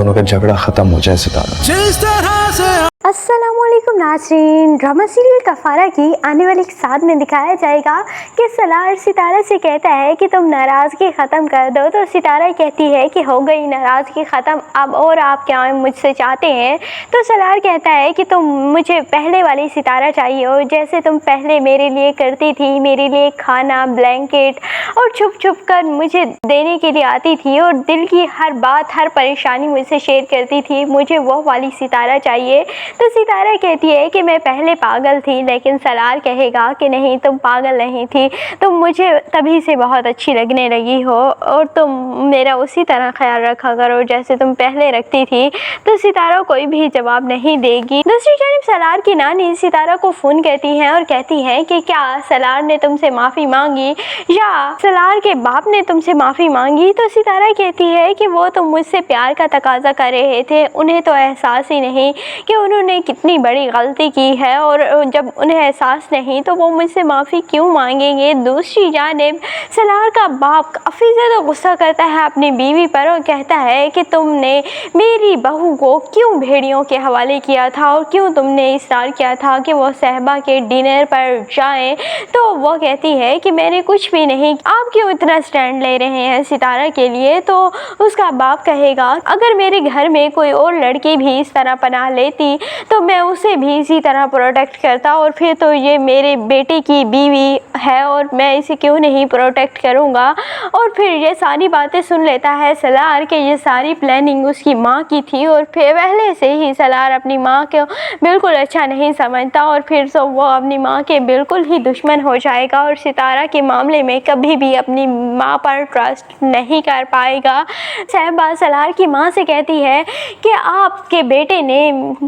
दोनों का झगड़ा खत्म हो जाए सितारा। अस्सलामुअलैकुम नाज़रीन, ड्रामा सीरियल कफ़ारा की आने वाली साथ में दिखाया जाएगा कि सलार सितारा से कहता है कि तुम नाराज़गी ख़त्म कर दो, तो सितारा कहती है कि हो गई नाराज़गी ख़त्म, अब और आप क्या मुझसे चाहते हैं। तो सलार कहता है कि तुम मुझे पहले वाली सितारा चाहिए हो, जैसे तुम पहले मेरे लिए करती थी, मेरे लिए खाना, ब्लैंकेट और छुप छुप कर मुझे देने के लिए आती थी और दिल की हर बात, हर परेशानी मुझसे शेयर करती थी, मुझे वो वाली सितारा चाहिए। तो सितारा कहती है कि मैं पहले पागल थी, लेकिन सलार कहेगा कि नहीं, तुम पागल नहीं थी, तुम मुझे तभी से बहुत अच्छी लगने लगी हो और तुम मेरा उसी तरह ख्याल रखा करो जैसे तुम पहले रखती थी। तो सितारा कोई भी जवाब नहीं देगी। दूसरी जानब सलार की नानी सितारा को फ़ोन करती हैं और कहती हैं कि क्या सलार ने तुमसे माफ़ी मांगी या सलार के बाप ने तुमसे माफ़ी मांगी। तो सितारा कहती है कि वो तो मुझसे प्यार का तकाजा कर रहे थे, उन्हें तो एहसास ही नहीं कि उन्होंने कितनी बड़ी गलती की है, और जब उन्हें एहसास नहीं तो वो मुझसे माफ़ी क्यों मांगेंगे। दूसरी जानिब सलार का बाप काफ़ी ज़्यादा गुस्सा करता है अपनी बीवी पर और कहता है कि तुमने मेरी बहू को क्यों भेड़ियों के हवाले किया था और क्यों तुमने इसरार किया था कि वो सहबा के डिनर पर जाएं। तो वो कहती है कि मैंने कुछ भी नहीं, आप क्यों इतना स्टैंड ले रहे हैं सितारा के लिए। तो उसका बाप कहेगा अगर मेरे घर में कोई और लड़की भी इस तरह पनाह लेती तो मैं उसे भी इसी तरह प्रोटेक्ट करता, और फिर तो ये मेरे बेटे की बीवी है और मैं इसे क्यों नहीं प्रोटेक्ट करूँगा। और फिर ये सारी बातें सुन लेता है सलार कि ये सारी प्लानिंग उसकी माँ की थी और फिर पहले से ही सलार अपनी माँ को बिल्कुल अच्छा नहीं समझता और फिर तो वो अपनी माँ के बिल्कुल ही दुश्मन हो जाएगा और सितारा के मामले में कभी भी अपनी माँ पर ट्रस्ट नहीं कर पाएगा। सहबा सलार की माँ से कहती है कि आपके बेटे ने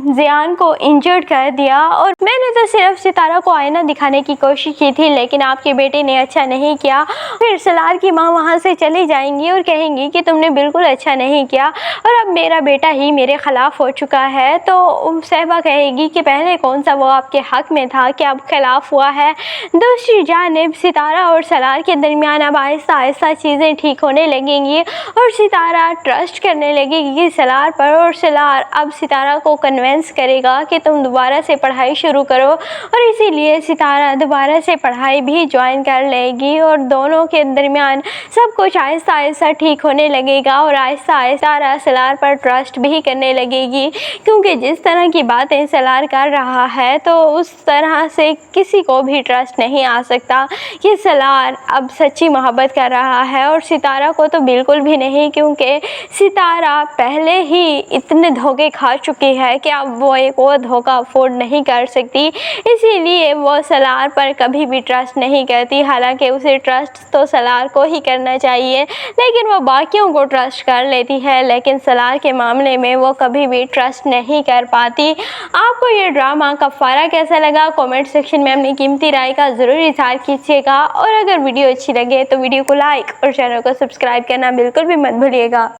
ज़ियान को इंजर्ड कर दिया और मैंने तो सिर्फ सितारा को आईना दिखाने की कोशिश की थी, लेकिन आपके बेटे ने अच्छा नहीं किया। फिर सलार की माँ वहाँ से चली जाएंगी और कहेंगी कि तुमने बिल्कुल अच्छा नहीं किया और अब मेरा बेटा ही मेरे ख़िलाफ़ हो चुका है। तो सहबा कहेगी कि पहले कौन सा वो आपके हक़ में था कि अब खिलाफ़ हुआ है। दूसरी जानिब सितारा और सलार के दरमियान अब आहिस्ता आहिस्ता चीज़ें ठीक होने लगेंगी और सितारा ट्रस्ट करने लगेगी सलार पर, और सलार अब सितारा को कन्विंस करेगा कि तुम दोबारा से पढ़ाई शुरू करो, और इसीलिए सितारा दोबारा से पढ़ाई भी ज्वाइन कर लेगी और दोनों के दरमियान सब कुछ आहिस्ता आहिस्ता ठीक होने लगेगा और आहिस्ता आहिस्ता सलार पर ट्रस्ट भी करने लगेगी, क्योंकि जिस तरह की बातें सलार कर रहा है तो उस तरह से किसी को भी ट्रस्ट नहीं आ सकता कि सलार अब सच्ची मोहब्बत कर रहा है, और सितारा को तो बिल्कुल भी नहीं, क्योंकि सितारा पहले ही इतने धोखे खा चुकी है कि अब वो एक और धोखा अफोर्ड नहीं कर सकती, इसीलिए वो सलार पर कभी भी ट्रस्ट नहीं करती। हालांकि उसे ट्रस्ट तो सलार को ही करना चाहिए, लेकिन वो बाकियों को ट्रस्ट कर लेती है, लेकिन सलार के मामले में वो कभी भी ट्रस्ट नहीं कर पाती। आपको ये ड्रामा कफ़ारा कैसा लगा कमेंट सेक्शन में अपनी कीमती राय का ज़रूर इज़हार कीजिएगा, और अगर वीडियो अच्छी लगे तो वीडियो को लाइक और चैनल को सब्सक्राइब करना बिल्कुल भी मत भूलिएगा।